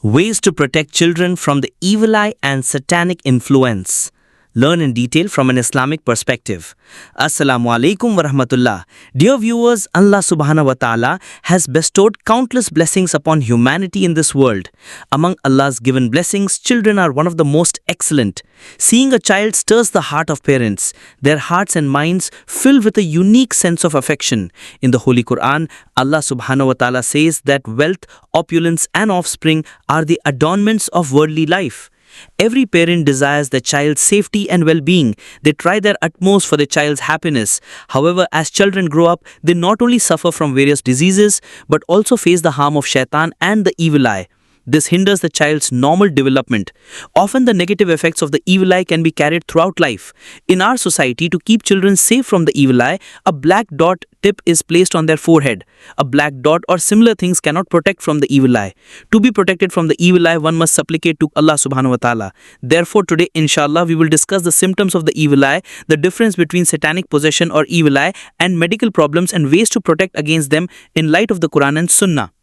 Ways to protect children from the evil eye and satanic influence. Learn in detail from an Islamic perspective. As-salamu alaykum wa rahmatullah. Dear viewers, Allah subhanahu wa ta'ala has bestowed countless blessings upon humanity in this world. Among Allah's given blessings, children are one of the most excellent. Seeing a child stirs the heart of parents. Their hearts and minds fill with a unique sense of affection. In the Holy Quran, Allah subhanahu wa ta'ala says that wealth, opulence and offspring are the adornments of worldly life. Every parent desires their child's safety and well-being. They try their utmost for their child's happiness. However, as children grow up, they not only suffer from various diseases, but also face the harm of shaitan and the evil eye. This hinders the child's normal development. Often the negative effects of the evil eye can be carried throughout life. In our society, to keep children safe from the evil eye, a black dot tip is placed on their forehead. A black dot or similar things cannot protect from the evil eye. To be protected from the evil eye, one must supplicate to Allah subhanahu wa ta'ala. Therefore, today, inshallah, we will discuss the symptoms of the evil eye, the difference between satanic possession or evil eye, and medical problems and ways to protect against them in light of the Quran and Sunnah.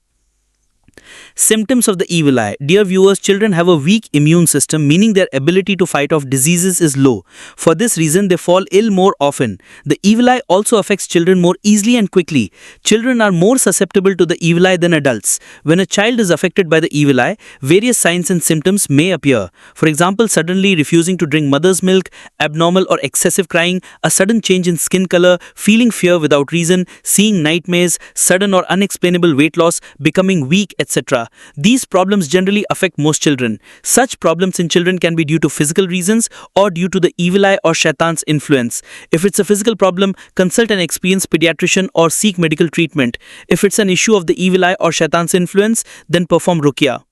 Symptoms of the evil eye. Dear viewers, children have a weak immune system, meaning their ability to fight off diseases is low. For this reason, they fall ill more often. The evil eye also affects children more easily and quickly. Children are more susceptible to the evil eye than adults. When a child is affected by the evil eye, various signs and symptoms may appear. For example, suddenly refusing to drink mother's milk, abnormal or excessive crying, a sudden change in skin color, feeling fear without reason, seeing nightmares, sudden or unexplainable weight loss, becoming weak, etc. These problems generally affect most children. Such problems in children can be due to physical reasons or due to the evil eye or shaitan's influence. If it's a physical problem, consult an experienced pediatrician or seek medical treatment. If it's an issue of the evil eye or shaitan's influence, then perform Ruqyah.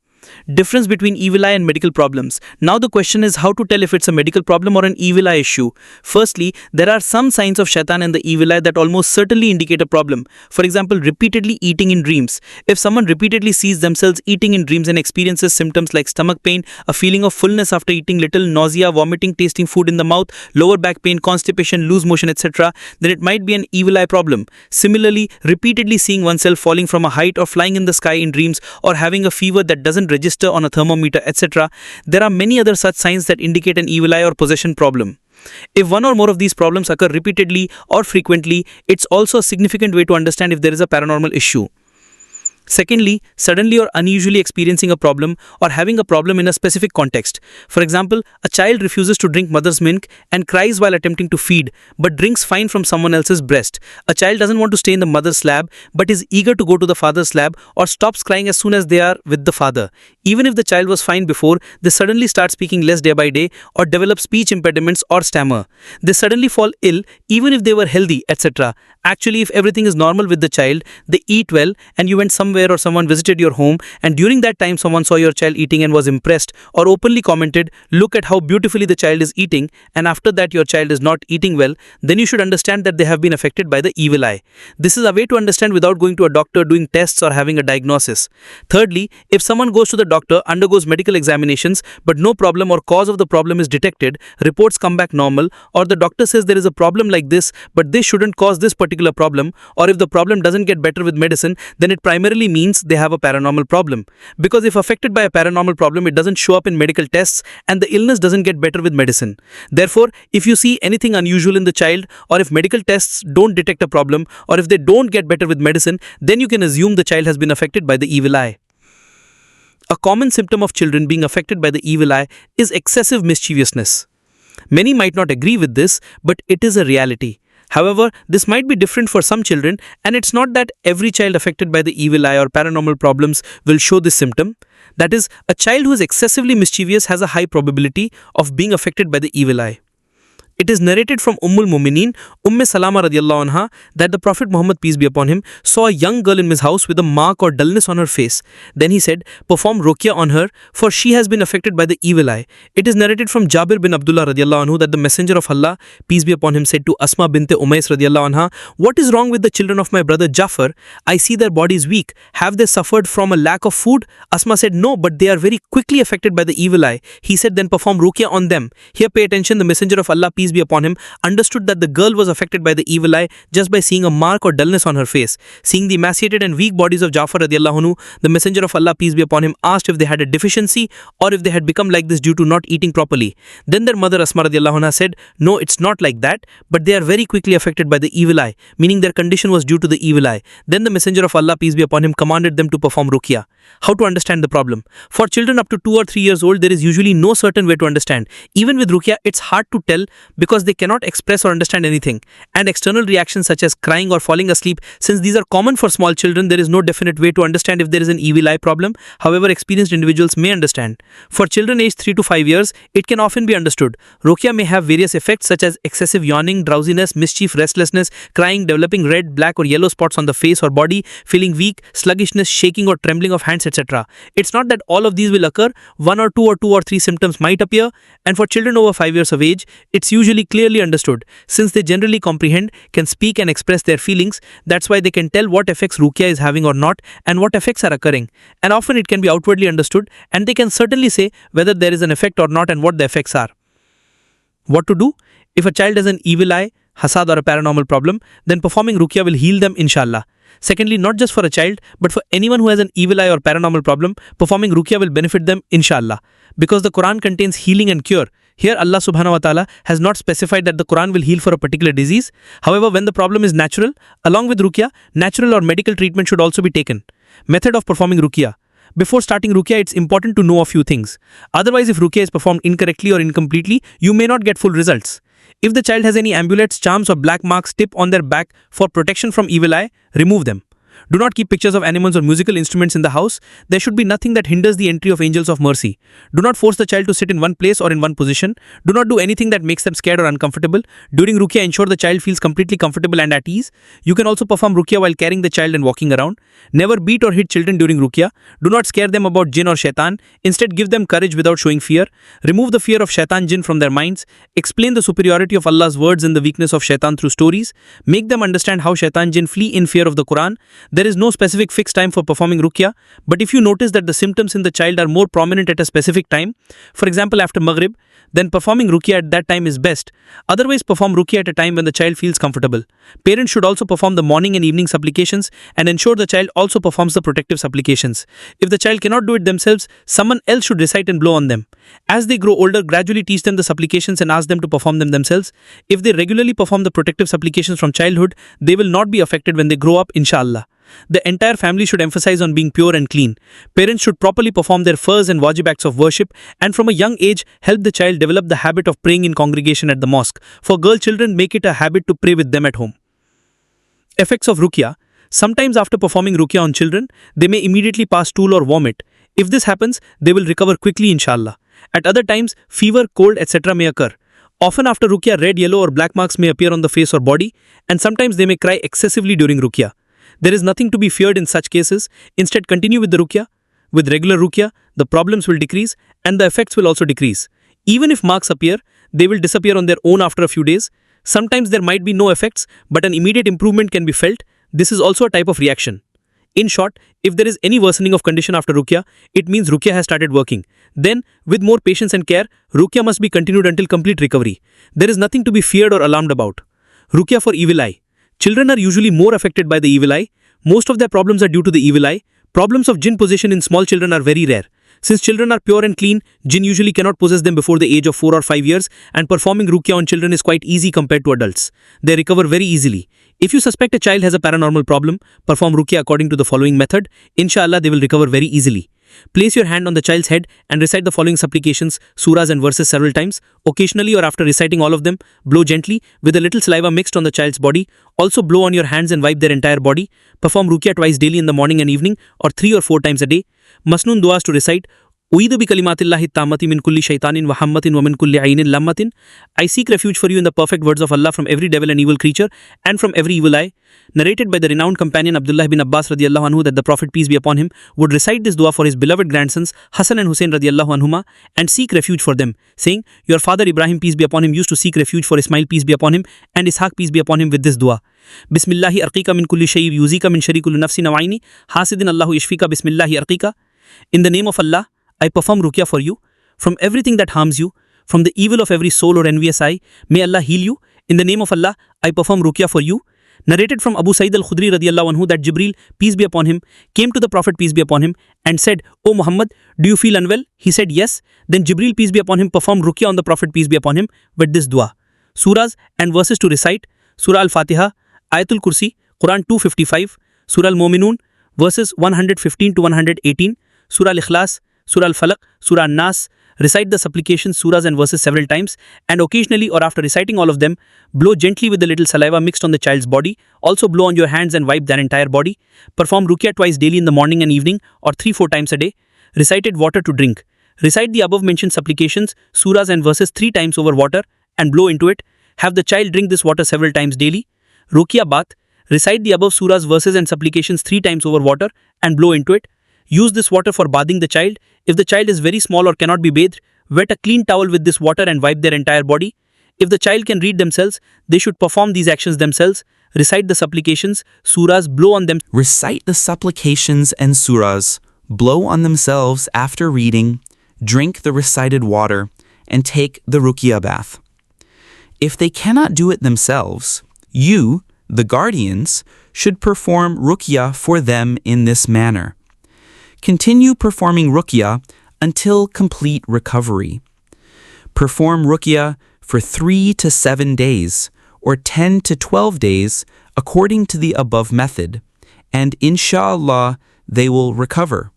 Difference between evil eye and medical problems. Now the question is how to tell if it's a medical problem or an evil eye issue. Firstly, there are some signs of shaitan and the evil eye that almost certainly indicate a problem. For example, repeatedly eating in dreams. If someone repeatedly sees themselves eating in dreams and experiences symptoms like stomach pain, a feeling of fullness after eating little, nausea, vomiting, tasting food in the mouth, lower back pain, constipation, loose motion, etc., then it might be an evil eye problem. Similarly, repeatedly seeing oneself falling from a height or flying in the sky in dreams or having a fever that doesn't register on a thermometer, etc. There are many other such signs that indicate an evil eye or possession problem. If one or more of these problems occur repeatedly or frequently, it's also a significant way to understand if there is a paranormal issue. Secondly, suddenly or unusually experiencing a problem or having a problem in a specific context. For example, a child refuses to drink mother's milk and cries while attempting to feed, but drinks fine from someone else's breast. A child doesn't want to stay in the mother's lap, but is eager to go to the father's lap or stops crying as soon as they are with the father. Even if the child was fine before, they suddenly start speaking less day by day or develop speech impediments or stammer. They suddenly fall ill even if they were healthy, etc. Actually, if everything is normal with the child, they eat well and you went somewhere or someone visited your home and during that time someone saw your child eating and was impressed or openly commented, "Look at how beautifully the child is eating," and after that your child is not eating well, then you should understand that they have been affected by the evil eye. This is a way to understand without going to a doctor, doing tests or having a diagnosis. Thirdly, if someone goes to the doctor, undergoes medical examinations, but no problem or cause of the problem is detected, reports come back normal, or the doctor says there is a problem like this, but this shouldn't cause this particular problem, or if the problem doesn't get better with medicine, then it primarily means they have a paranormal problem. Because if affected by a paranormal problem, it doesn't show up in medical tests and the illness doesn't get better with medicine. Therefore, if you see anything unusual in the child, or if medical tests don't detect a problem, or if they don't get better with medicine, then you can assume the child has been affected by the evil eye. A common symptom of children being affected by the evil eye is excessive mischievousness. Many might not agree with this, but it is a reality. However, this might be different for some children, and it's not that every child affected by the evil eye or paranormal problems will show this symptom. That is, a child who is excessively mischievous has a high probability of being affected by the evil eye. It is narrated from Mu'mineen, Salama radiallahu anha, that the Prophet Muhammad, peace be upon him, saw a young girl in his house with a mark or dullness on her face. Then he said, "Perform Ruqyah on her, for she has been affected by the evil eye." It is narrated from Jabir bin Abdullah radiallahu anhu that the Messenger of Allah, peace be upon him, said to Asma bint Umais radiallahu anha, "What is wrong with the children of my brother Jafar? I see their bodies weak. Have they suffered from a lack of food?" Asma said, "No, but they are very quickly affected by the evil eye." He said, "Then perform Ruqyah on them." Here pay attention, the Messenger of Allah, peace peace be upon him, understood that the girl was affected by the evil eye just by seeing a mark or dullness on her face. Seeing the emaciated and weak bodies of Jafar radiallahu anhu, the Messenger of Allah, peace be upon him, asked if they had a deficiency or if they had become like this due to not eating properly. Then their mother Asma radiallahu anha said, no, it's not like that, but they are very quickly affected by the evil eye, meaning their condition was due to the evil eye. Then the Messenger of Allah, peace be upon him, commanded them to perform Ruqyah. How to understand the problem? For children up to 2 or 3 years old, there is usually no certain way to understand. Even with Ruqyah, it's hard to tell because they cannot express or understand anything. And external reactions such as crying or falling asleep, since these are common for small children, there is no definite way to understand if there is an evil eye problem. However, experienced individuals may understand. For children aged 3 to 5 years, it can often be understood. Ruqyah may have various effects such as excessive yawning, drowsiness, mischief, restlessness, crying, developing red, black or yellow spots on the face or body, feeling weak, sluggishness, shaking or trembling of hands, etc. It's not that all of these will occur. 1 or 2 or 3 symptoms might appear, and for children over 5 years of age, it's usually clearly understood. Since they generally comprehend, can speak and express their feelings, that's why they can tell what effects Ruqyah is having or not and what effects are occurring. And often it can be outwardly understood, and they can certainly say whether there is an effect or not and what the effects are. What to do? If a child has an evil eye, hasad or a paranormal problem, then performing Ruqyah will heal them inshallah. Secondly, not just for a child, but for anyone who has an evil eye or paranormal problem, performing Ruqyah will benefit them inshallah. Because the Quran contains healing and cure. Here Allah subhanahu wa ta'ala has not specified that the Quran will heal for a particular disease. However, when the problem is natural, along with Ruqyah, natural or medical treatment should also be taken. Method of performing Ruqyah. Before starting Ruqyah, it's important to know a few things. Otherwise, if Ruqyah is performed incorrectly or incompletely, you may not get full results. If the child has any amulets, charms or black marks tip on their back for protection from evil eye, remove them. Do not keep pictures of animals or musical instruments in the house. There should be nothing that hinders the entry of angels of mercy. Do not force the child to sit in one place or in one position. Do not do anything that makes them scared or uncomfortable. During Ruqyah, ensure the child feels completely comfortable and at ease. You can also perform Ruqyah while carrying the child and walking around. Never beat or hit children during Ruqyah. Do not scare them about jinn or shaitan. Instead, give them courage without showing fear. Remove the fear of shaitan jinn from their minds. Explain the superiority of Allah's words and the weakness of shaitan through stories. Make them understand how shaitan jinn flee in fear of the Quran. There is no specific fixed time for performing Ruqyah, but if you notice that the symptoms in the child are more prominent at a specific time, for example after Maghrib, then performing Ruqyah at that time is best. Otherwise, perform Ruqyah at a time when the child feels comfortable. Parents should also perform the morning and evening supplications and ensure the child also performs the protective supplications. If the child cannot do it themselves, someone else should recite and blow on them. As they grow older, gradually teach them the supplications and ask them to perform them themselves. If they regularly perform the protective supplications from childhood, they will not be affected when they grow up, inshallah. The entire family should emphasize on being pure and clean. Parents should properly perform their farz and wajib acts of worship, and from a young age help the child develop the habit of praying in congregation at the mosque. For girl children, make it a habit to pray with them at home. Effects of Ruqyah. Sometimes after performing Ruqyah on children, they may immediately pass stool or vomit. If this happens, they will recover quickly inshallah. At other times, fever, cold, etc. may occur. Often after Ruqyah, red, yellow or black marks may appear on the face or body, and sometimes they may cry excessively during Ruqyah. There is nothing to be feared in such cases. Instead, continue with the Ruqyah. With regular Ruqyah, the problems will decrease and the effects will also decrease. Even if marks appear, they will disappear on their own after a few days. Sometimes there might be no effects, but an immediate improvement can be felt. This is also a type of reaction. In short, if there is any worsening of condition after Ruqyah, it means Ruqyah has started working. Then, with more patience and care, Ruqyah must be continued until complete recovery. There is nothing to be feared or alarmed about. Ruqyah for evil eye. Children are usually more affected by the evil eye. Most of their problems are due to the evil eye. Problems of jinn possession in small children are very rare. Since children are pure and clean, jinn usually cannot possess them before the age of 4 or 5 years, and performing Ruqyah on children is quite easy compared to adults. They recover very easily. If you suspect a child has a paranormal problem, perform Ruqyah according to the following method. Inshallah, they will recover very easily. Place your hand on the child's head and recite the following supplications, surahs and verses several times. Occasionally or after reciting all of them, blow gently with a little saliva mixed on the child's body. Also blow on your hands and wipe their entire body. Perform Ruqyah twice daily in the morning and evening, or 3 or 4 times a day. Masnoon duas to recite. Uidu bi kalimatillahi tammati min kulli shaitanin wa hammatin wa min kulli ainin lammatin. I seek refuge for you in the perfect words of Allah from every devil and evil creature and from every evil eye. Narrated by the renowned companion Abdullah bin Abbas radiallahu anhu that the Prophet, peace be upon him, would recite this dua for his beloved grandsons Hassan and Hussein radiallahu anhuma and seek refuge for them, saying, your father Ibrahim, peace be upon him, used to seek refuge for Ismail, peace be upon him, and Ishaq, peace be upon him, with this dua. Bismillahi arqika min kulli shayib yuzika min shari kulli nafsi nawaini hasidin Allahu ishfika bismillahi arqika. In the name of Allah, I perform Ruqyah for you from everything that harms you, from the evil of every soul or envious eye. May Allah heal you. In the name of Allah, I perform Ruqyah for you. Narrated from Abu Sa'id al-Khudri radiyallahu anhu that Jibreel, peace be upon him, came to the Prophet, peace be upon him, and said, O Muhammad, do you feel unwell? He said, yes. Then Jibreel, peace be upon him, performed Ruqyah on the Prophet, peace be upon him, with this dua. Surahs and verses to recite: Surah Al-Fatiha, Ayatul Kursi, Quran 255, Surah Al-Mu'minun, verses 115 to 118, Surah Al-Ikhlas, Surah Al-Falaq, Surah An-Nas. Recite the supplications, surahs and verses several times, and occasionally or after reciting all of them, blow gently with a little saliva mixed on the child's body. Also blow on your hands and wipe their entire body. Perform Ruqyah twice daily in the morning and evening, or 3-4 times a day. Recited water to drink. Recite the above mentioned supplications, surahs and verses 3 times over water and blow into it. Have the child drink this water several times daily. Ruqyah bath. Recite the above surahs, verses and supplications 3 times over water and blow into it. Use this water for bathing the child. If the child is very small or cannot be bathed, wet a clean towel with this water and wipe their entire body. If the child can read themselves, they should perform these actions themselves. Recite the supplications, surahs, blow on them. Recite the supplications and surahs, blow on themselves after reading, drink the recited water, and take the Ruqyah bath. If they cannot do it themselves, you, the guardians, should perform Ruqyah for them in this manner. Continue performing Ruqyah until complete recovery. Perform Ruqyah for 3 to 7 days or 10 to 12 days according to the above method, and inshallah they will recover.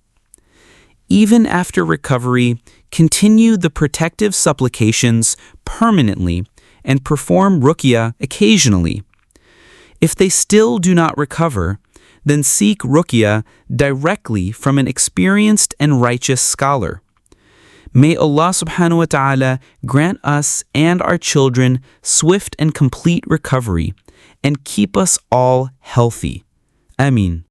Even after recovery, continue the protective supplications permanently and perform Ruqyah occasionally. If they still do not recover, then seek Ruqyah directly from an experienced and righteous scholar. May Allah subhanahu wa ta'ala grant us and our children swift and complete recovery and keep us all healthy. Ameen.